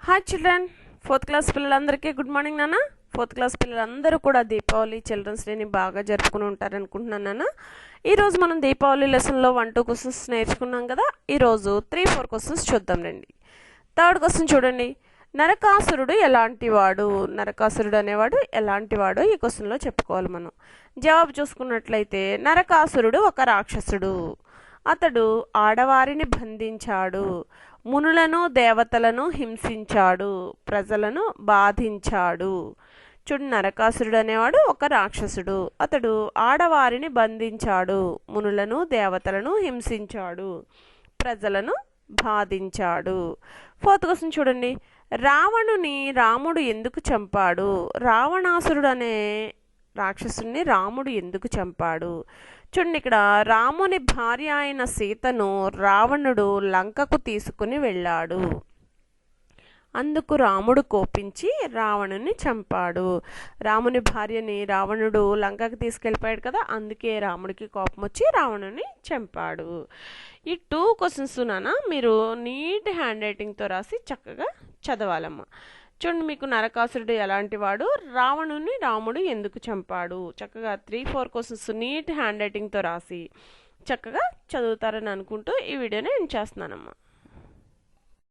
Hi children, fourth class పిల్లలందరికీ good morning నాన్న. Fourth class పిల్లలందరూ కూడా దీపావళి చిల్డ్రన్స్ డేని బాగా జరుపుకుని ఉంటారనుకుంటున్నాను నాన్న. ఈరోజు మనం దీపావళి లెసన్లో 1-2 క్వశ్చన్స్ నేర్చుకున్నాం కదా. ఈరోజు 3-4 క్వశ్చన్స్ చూద్దాం రండి. థర్డ్ క్వశ్చన్ చూడండి. నరకాసురుడు ఎలాంటివాడు? నరకాసురుడు అనేవాడు ఎలాంటివాడో ఈ క్వశ్చన్లో చెప్పుకోవాలి మనం. జవాబు చూసుకున్నట్లయితే నరకాసురుడు ఒక రాక్షసుడు. అతడు ఆడవారిని బంధించాడు, మునులను దేవతలను హింసించాడు, ప్రజలను బాధించాడు. చూడు, నరకాసురుడు అనేవాడు ఒక రాక్షసుడు. అతడు ఆడవారిని బంధించాడు, మునులను దేవతలను హింసించాడు, ప్రజలను బాధించాడు. ఫోర్త్ క్వశ్చన్ చూడండి. రావణుని రాముడు ఎందుకు చంపాడు? రావణాసురుడు అనే రాక్షసుని రాముడు ఎందుకు చంపాడు? చూడండి, ఇక్కడ రాముని భార్య అయిన సీతను రావణుడు లంకకు తీసుకుని వెళ్ళాడు. అందుకు రాముడు కోపించి రావణుని చంపాడు. రాముని భార్యని రావణుడు లంకకి తీసుకెళ్ళిపోయాడు కదా, అందుకే రాముడికి కోపం వచ్చి రావణుని చంపాడు. ఈ 2 క్వశ్చన్స్ నాన్న మీరు నీట్ హ్యాండ్ రైటింగ్తో రాసి చక్కగా చదవాలమ్మా. చూడండి, మీకు నరకాసురుడు ఎలాంటి వాడు, రావణుని రాముడు ఎందుకు చంపాడు, చక్కగా 3-4 క్వశ్చన్స్ నీట్ హ్యాండ్ రైటింగ్తో రాసి చక్కగా చదువుతారని అనుకుంటూ ఈ వీడియోని నేను చేస్తున్నానమ్మా.